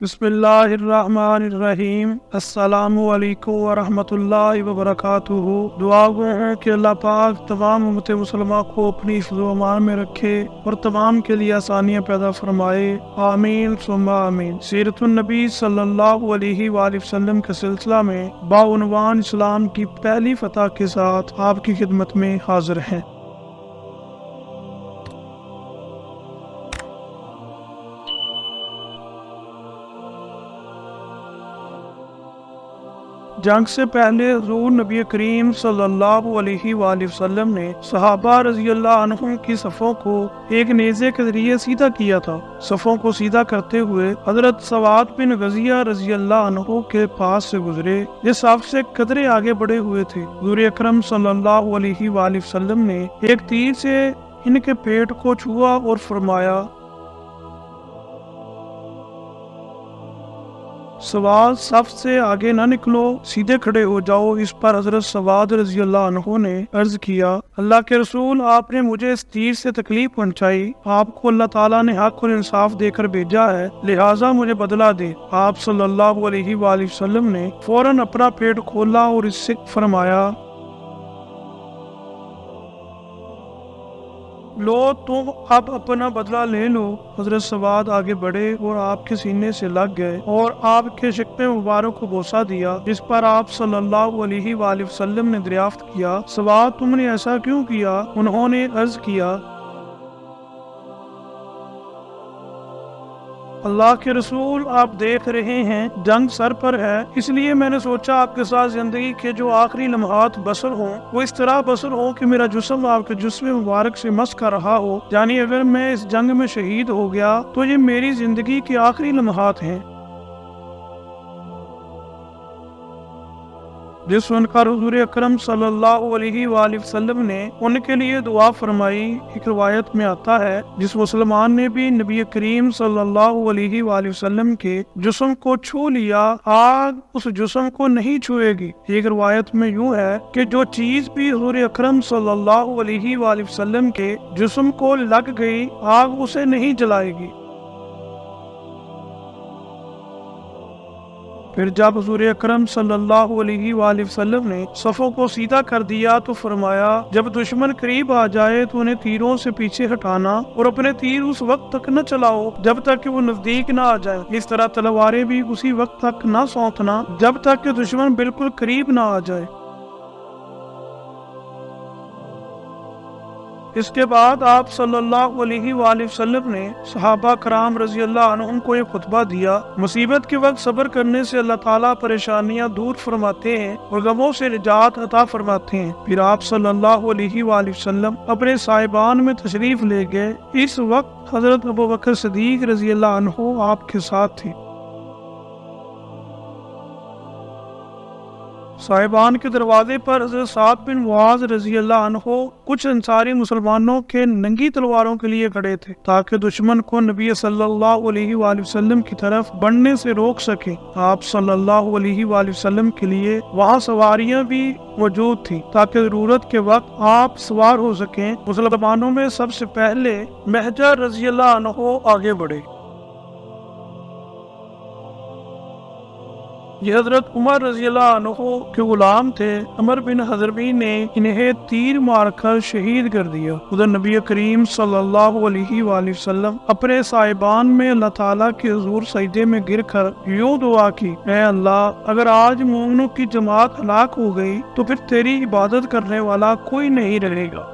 بسم اللہ الرحمن الرحیم۔ السلام علیکم ورحمۃ اللہ وبرکاتہ۔ دعا گو ہے کہ اللہ پاک تمام امت مسلمہ کو اپنی حفظ و امان میں رکھے اور تمام کے لیے آسانیاں پیدا فرمائے، آمین ثم آمین۔ سیرت النبی صلی اللہ علیہ وآلہ وسلم کے سلسلہ میں بعنوان اسلام کی پہلی فتح کے ساتھ آپ کی خدمت میں حاضر ہیں۔ جنگ سے پہلے حضور نبی کریم صلی اللہ علیہ وآلہ وسلم نے صحابہ رضی اللہ عنہم کی صفوں کو ایک نیزے کے ذریعے سیدھا کیا تھا۔ صفوں کو سیدھا کرتے ہوئے حضرت سواد بن غزیہ رضی اللہ عنہ کے پاس سے گزرے، جس صف سے قدرے آگے بڑھے ہوئے تھے۔ حضور اکرم صلی اللہ علیہ وآلہ وسلم نے ایک تیر سے ان کے پیٹ کو چھوا اور فرمایا، سواد صف سے آگے نہ نکلو، سیدھے کھڑے ہو جاؤ۔ اس پر حضرت سواد رضی اللہ عنہ نے عرض کیا، اللہ کے رسول، آپ نے مجھے اس تیر سے تکلیف پہنچائی، آپ کو اللہ تعالیٰ نے حق اور انصاف دے کر بھیجا ہے، لہٰذا مجھے بدلہ دے۔ آپ صلی اللہ علیہ وآلہ وسلم نے فوراً اپنا پیٹ کھولا اور اس سے فرمایا، لو تم اب اپنا بدلہ لے لو۔ حضرت سواد آگے بڑھے اور آپ کے سینے سے لگ گئے اور آپ کے شکم مبارک کو بوسہ دیا، جس پر آپ صلی اللہ علیہ وآلہ وسلم نے دریافت کیا، سواد تم نے ایسا کیوں کیا؟ انہوں نے عرض کیا، اللہ کے رسول، آپ دیکھ رہے ہیں جنگ سر پر ہے، اس لیے میں نے سوچا آپ کے ساتھ زندگی کے جو آخری لمحات بسر ہوں وہ اس طرح بسر ہوں کہ میرا جسم آپ کے جسم مبارک سے مس کر رہا ہو، یعنی اگر میں اس جنگ میں شہید ہو گیا تو یہ میری زندگی کے آخری لمحات ہیں۔ جس سن کر حضور اکرم صلی اللہ علیہ وآلہ وسلم نے ان کے لیے دعا فرمائی۔ ایک روایت میں آتا ہے، جس مسلمان نے بھی نبی کریم صلی اللہ علیہ وآلہ وسلم کے جسم کو چھو لیا، آگ اس جسم کو نہیں چھوئے گی۔ ایک روایت میں یوں ہے کہ جو چیز بھی حضور اکرم صلی اللہ علیہ وآلہ وسلم کے جسم کو لگ گئی، آگ اسے نہیں جلائے گی۔ پھر جب حضور اکرم صلی اللہ علیہ وآلہ وسلم نے صفوں کو سیدھا کر دیا تو فرمایا، جب دشمن قریب آ جائے تو انہیں تیروں سے پیچھے ہٹانا اور اپنے تیر اس وقت تک نہ چلاؤ جب تک کہ وہ نزدیک نہ آ جائے، اس طرح تلواریں بھی اسی وقت تک نہ سونتنا جب تک کہ دشمن بالکل قریب نہ آ جائے۔ اس کے بعد آپ صلی اللہ علیہ وآلہ وسلم نے صحابہ کرام رضی اللہ عنہم کو یہ خطبہ دیا، مصیبت کے وقت صبر کرنے سے اللہ تعالیٰ پریشانیاں دور فرماتے ہیں اور غموں سے نجات عطا فرماتے ہیں۔ پھر آپ صلی اللہ علیہ وآلہ وسلم اپنے صاحبان میں تشریف لے گئے۔ اس وقت حضرت ابوبکر صدیق رضی اللہ عنہ آپ کے ساتھ تھے۔ صاحبان کے دروازے پر حضرت سعد بن معاذ رضی اللہ عنہ کچھ انصاری مسلمانوں کے ننگی تلواروں کے لیے کھڑے تھے تاکہ دشمن کو نبی صلی اللہ علیہ وآلہ وسلم کی طرف بڑھنے سے روک سکیں۔ آپ صلی اللہ علیہ وآلہ وسلم کے لیے وہاں سواریاں بھی موجود تھیں تاکہ ضرورت کے وقت آپ سوار ہو سکیں۔ مسلمانوں میں سب سے پہلے مہجر رضی اللہ عنہ آگے بڑھے۔ یہ حضرت عمر رضی اللہ عنہ کے غلام تھے۔ عمر بن حضرمی نے انہیں تیر مار کر شہید کر دیا۔ ادھر نبی کریم صلی اللہ علیہ وآلہ وسلم اپنے صاحبان میں اللہ تعالیٰ کے حضور سجدے میں گر کر یوں دعا کی، اے اللہ، اگر آج مومنوں کی جماعت ہلاک ہو گئی تو پھر تیری عبادت کرنے والا کوئی نہیں رہے گا۔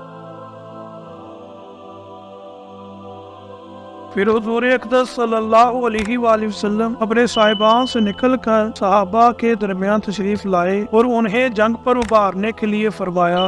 پھر حضور اقدس صلی اللہ علیہ وآلہ وسلم اپنے صاحبان سے نکل کر صحابہ کے درمیان تشریف لائے اور انہیں جنگ پر ابھارنے کے لیے فرمایا،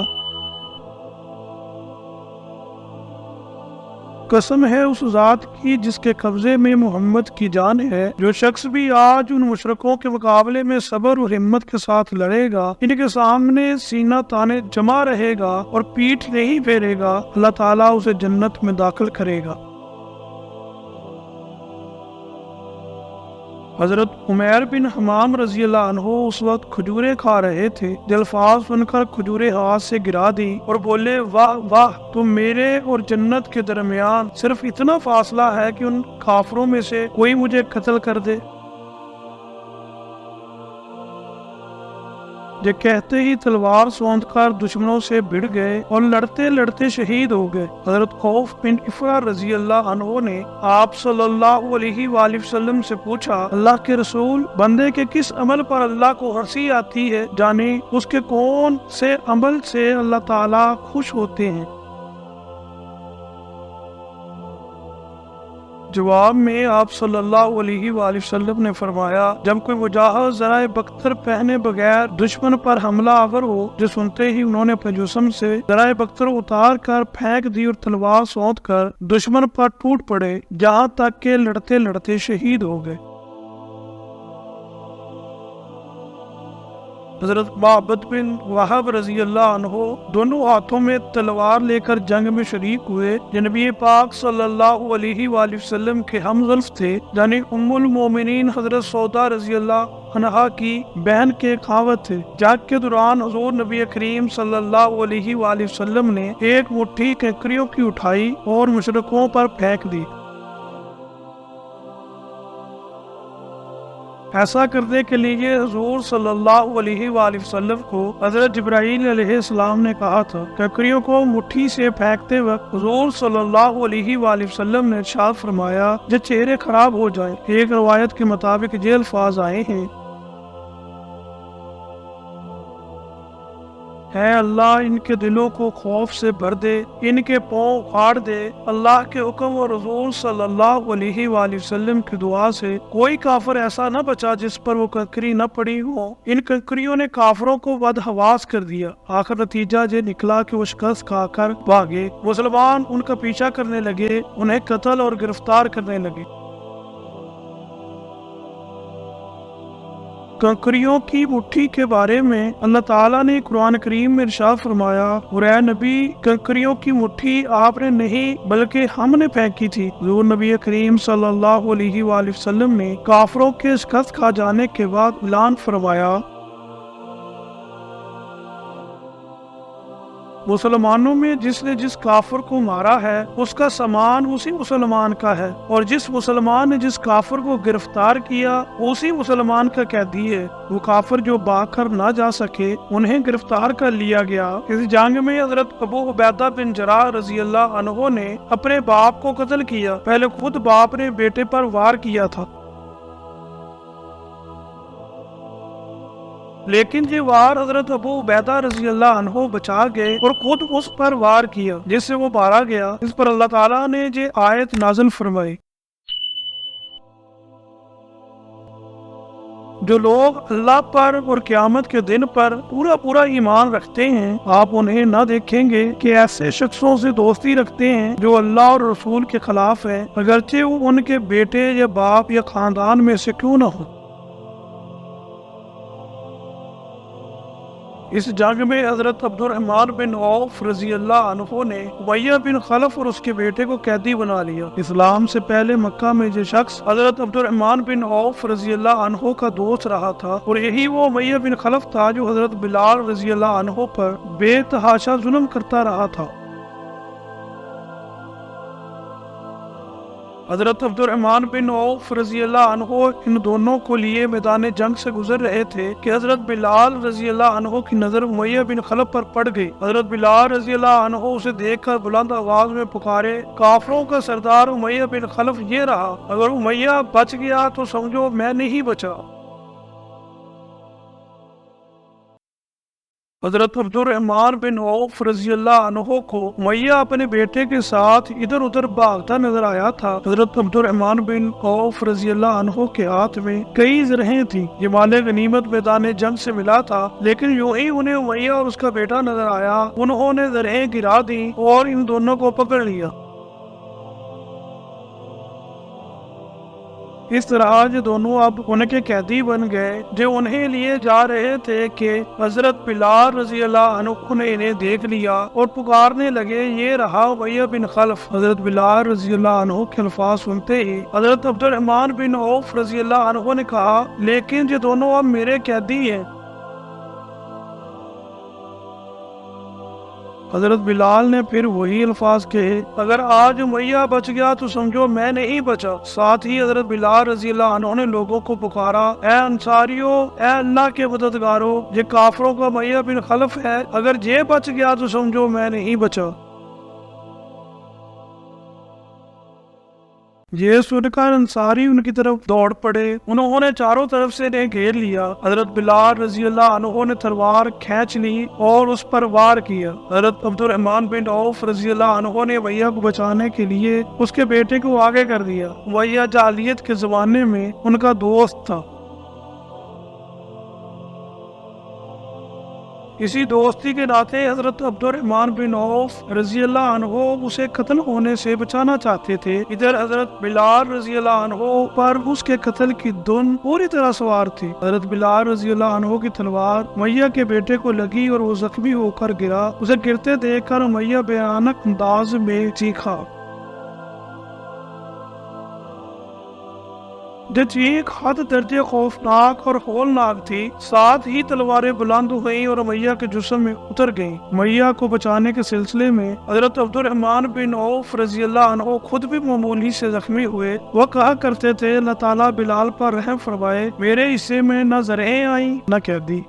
قسم ہے اس ذات کی جس کے قبضے میں محمد کی جان ہے، جو شخص بھی آج ان مشرکوں کے مقابلے میں صبر اور ہمت کے ساتھ لڑے گا، ان کے سامنے سینہ تانے جمع رہے گا اور پیٹھ نہیں پھیرے گا، اللہ تعالیٰ اسے جنت میں داخل کرے گا۔ حضرت عمیر بن حمام رضی اللہ عنہ اس وقت کھجوریں کھا رہے تھے۔ یہ الفاظ سن کر کھجوریں ہاتھ سے گرا دی اور بولے، واہ واہ، تو میرے اور جنت کے درمیان صرف اتنا فاصلہ ہے کہ ان کافروں میں سے کوئی مجھے قتل کر دے۔ جو کہتے ہی تلوار سونت کر دشمنوں سے بھڑ گئے اور لڑتے لڑتے شہید ہو گئے۔ حضرت خوف بن افرا رضی اللہ عنہ نے آپ صلی اللہ علیہ وآلہ وسلم سے پوچھا، اللہ کے رسول، بندے کے کس عمل پر اللہ کو ہنسی آتی ہے، جانے اس کے کون سے عمل سے اللہ تعالیٰ خوش ہوتے ہیں؟ جواب میں آپ صلی اللہ علیہ وآلہ وسلم نے فرمایا، جب کوئی مجاہد ذرائع بختر پہنے بغیر دشمن پر حملہ آور ہو، جو سنتے ہی انہوں نے اپنے جسم سے ذرائع بختر اتار کر پھینک دی اور تلوار سونت کر دشمن پر ٹوٹ پڑے، جہاں تک کہ لڑتے لڑتے شہید ہو گئے۔ حضرت معبد بن وہب رضی اللہ عنہ دونوں ہاتھوں میں تلوار لے کر جنگ میں شریک ہوئے، جو نبی پاک صلی اللہ علیہ وآلہ وسلم کے ہم زلف تھے، یعنی ام المومنین حضرت سودا رضی اللہ عنہا کی بہن کے خاوند تھے۔ جنگ کے دوران حضور نبی کریم صلی اللہ علیہ وآلہ وسلم نے ایک مٹھی کنکریوں کی اٹھائی اور مشرکوں پر پھینک دی۔ ایسا کرنے کے لیے حضور صلی اللہ علیہ وآلہ وسلم کو حضرت جبرائیل علیہ السلام نے کہا تھا۔ کنکریوں کو مٹھی سے پھینکتے وقت حضور صلی اللہ علیہ وآلہ وسلم نے ارشاد فرمایا، جو چہرے خراب ہو جائیں۔ ایک روایت کے مطابق یہ الفاظ آئے ہیں، اے اللہ ان کے دلوں کو خوف سے بھر دے، ان کے پاؤں اکھاڑ دے۔ اللہ کے حکم اور رسول صلی اللہ علیہ وآلہ وسلم کی دعا سے کوئی کافر ایسا نہ بچا جس پر وہ کنکری نہ پڑی ہو۔ ان کنکریوں نے کافروں کو بدحواس کر دیا۔ آخر نتیجہ یہ نکلا کہ وہ شکست کھا کر بھاگے۔ مسلمان ان کا پیچھا کرنے لگے، انہیں قتل اور گرفتار کرنے لگے۔ کنکریوں کی مٹھی کے بارے میں اللہ تعالیٰ نے قرآن کریم میں ارشاد فرمایا، اور اے نبی، کنکریوں کی مٹھی آپ نے نہیں بلکہ ہم نے پھینکی تھی۔ حضور نبی کریم صلی اللہ علیہ وآلہ وسلم نے کافروں کے شکست کھا جانے کے بعد اعلان فرمایا، مسلمانوں میں جس نے جس کافر کو مارا ہے اس کا سامان اسی مسلمان کا ہے، اور جس مسلمان نے جس کافر کو گرفتار کیا اسی مسلمان کا قیدی ہے۔ وہ کافر جو بھاگ کر نہ جا سکے انہیں گرفتار کر لیا گیا۔ اس جنگ میں حضرت ابو عبیدہ بن جراح رضی اللہ عنہ نے اپنے باپ کو قتل کیا۔ پہلے خود باپ نے بیٹے پر وار کیا تھا، لیکن یہ وار حضرت ابو عبیدہ رضی اللہ عنہ بچا گئے اور خود اس پر وار کیا جس سے وہ مارا گیا۔ اس پر اللہ تعالیٰ نے یہ آیت نازل فرمائی، جو لوگ اللہ پر اور قیامت کے دن پر پورا ایمان رکھتے ہیں، آپ انہیں نہ دیکھیں گے کہ ایسے شخصوں سے دوستی رکھتے ہیں جو اللہ اور رسول کے خلاف ہیں، اگرچہ وہ ان کے بیٹے یا باپ یا خاندان میں سے کیوں نہ ہو۔ اس جنگ میں حضرت عبد الرحمن بن عوف رضی اللہ عنہ نے امیہ بن خلف اور اس کے بیٹے کو قیدی بنا لیا۔ اسلام سے پہلے مکہ میں یہ شخص حضرت عبد الرحمن بن عوف رضی اللہ عنہ کا دوست رہا تھا، اور یہی وہ امیہ بن خلف تھا جو حضرت بلال رضی اللہ عنہ پر بے تحاشا ظلم کرتا رہا تھا۔ حضرت عبد الرحمن بن عوف رضی اللہ عنہ ان دونوں کو لیے میدان جنگ سے گزر رہے تھے کہ حضرت بلال رضی اللہ عنہ کی نظر امیہ بن خلف پر پڑ گئی۔ حضرت بلال رضی اللہ عنہ اسے دیکھ کر بلند آواز میں پکارے، کافروں کا سردار امیہ بن خلف یہ رہا، اگر امیہ بچ گیا تو سمجھو میں نہیں بچا۔ حضرت عبد الرحمن بن عوف رضی اللہ عنہ کو امیہ اپنے بیٹے کے ساتھ ادھر ادھر بھاگتا نظر آیا تھا۔ حضرت عبد الرحمن بن عوف رضی اللہ عنہ کے ہاتھ میں کئی زرہیں تھیں، یہ مال غنیمت میدان جنگ سے ملا تھا، لیکن یوں ہی انہیں امیہ اور اس کا بیٹا نظر آیا، انہوں نے زرہیں گرا دی اور ان دونوں کو پکڑ لیا۔ اس طرح یہ دونوں اب ان کے قیدی بن گئے جو انہیں لیے جا رہے تھے کہ حضرت بلال رضی اللہ عنہ نے انہیں دیکھ لیا اور پکارنے لگے، یہ رہا امیہ بن خلف۔ حضرت بلال رضی اللہ عنہ کے الفاظ سنتے ہی حضرت عبد الرحمن بن عوف رضی اللہ عنہ نے کہا، لیکن یہ دونوں اب میرے قیدی ہیں۔ حضرت بلال نے پھر وہی الفاظ کہے، اگر آج امیہ بچ گیا تو سمجھو میں نہیں بچا۔ ساتھ ہی حضرت بلال رضی اللہ عنہ نے لوگوں کو پکارا، اے انصاریوں، اے اللہ کے مددگاروں، یہ کافروں کا امیہ بن خلف ہے، اگر یہ بچ گیا تو سمجھو میں نہیں بچا۔ یہ سن کر انصاری ان کی طرف دوڑ پڑے، انہوں نے چاروں طرف سے انہیں گھیر لیا۔ حضرت بلال رضی اللہ عنہ نے تلوار کھینچ لی اور اس پر وار کیا۔ حضرت عبد الرحمن بن عوف رضی اللہ عنہ نے امیہ کو بچانے کے لیے اس کے بیٹے کو آگے کر دیا۔ امیہ جاہلیت کے زمانے میں ان کا دوست تھا۔ اسی دوستی کے ناطے حضرت عبد الرحمن بن عوف رضی اللہ عنہ اسے قتل ہونے سے بچانا چاہتے تھے۔ ادھر حضرت بلال رضی اللہ عنہ پر اس کے قتل کی دھن پوری طرح سوار تھی۔ حضرت بلال رضی اللہ عنہ کی تلوار امیہ کے بیٹے کو لگی اور وہ زخمی ہو کر گرا۔ اسے گرتے دیکھ کر امیہ بھیانک انداز میں چیخا۔ یہ چیخ حد درجے خوفناک اور ہولناک تھی۔ ساتھ ہی تلواریں بلند ہوئیں اور امیہ کے جسم میں اتر گئیں۔ امیہ کو بچانے کے سلسلے میں حضرت عبد الرحمن بن عوف رضی اللہ عنہ خود بھی معمولی سے زخمی ہوئے۔ وہ کہا کرتے تھے، اللہ تعالیٰ بلال پر رحم فرمائے، میرے حصے میں نہ زرعیں آئیں نہ قیدی۔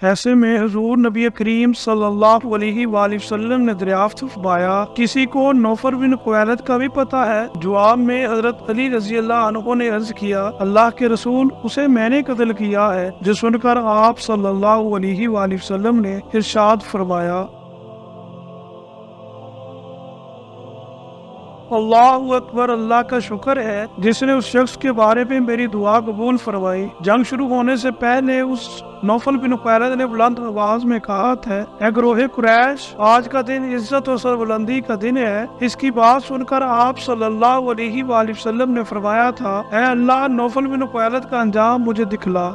ایسے میں حضور نبی کریم صلی اللہ علیہ وآلہ وسلم نے دریافت فرمایا، کسی کو نوفل بن خویلد کا بھی پتہ ہے؟ جواب میں حضرت علی رضی اللہ عنہ نے عرض کیا، اللہ کے رسول، اسے میں نے قتل کیا ہے۔ جو سن کر آپ صلی اللہ علیہ وآلہ وسلم نے ارشاد فرمایا، اللہ اکبر، اللہ کا شکر ہے جس نے اس شخص کے بارے میں میری دعا قبول فرمائی۔ جنگ شروع ہونے سے پہلے اس نوفل بن خویلد نے بلند آواز میں کہا تھا، اے گروہ قریش، آج کا دن عزت اور سربلندی کا دن ہے۔ اس کی بات سن کر آپ صلی اللہ علیہ وآلہ وسلم نے فرمایا تھا، اے اللہ، نوفل بن خویلد کا انجام مجھے دکھلا۔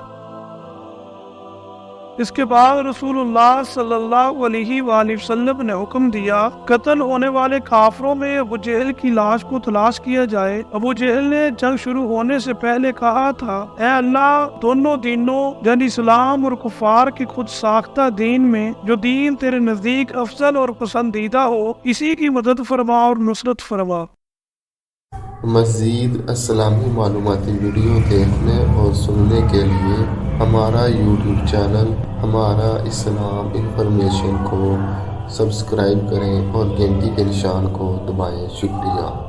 اس کے بعد رسول اللہ صلی اللہ علیہ وآلہ وسلم نے حکم دیا، قتل ہونے والے کافروں میں ابو جہل کی لاش کو تلاش کیا جائے۔ ابو جہل نے جنگ شروع ہونے سے پہلے کہا تھا، اے اللہ، دونوں دینوں یعنی اسلام اور کفار کی خود ساختہ دین میں جو دین تیرے نزدیک افضل اور پسندیدہ ہو، اسی کی مدد فرما اور نصرت فرما۔ مزید اسلامی معلوماتی ویڈیو دیکھنے اور سننے کے لیے ہمارا یوٹیوب چینل ہمارا اسلام انفارمیشن کو سبسکرائب کریں اور گھنٹی کے نشان کو دبائیں۔ شکریہ۔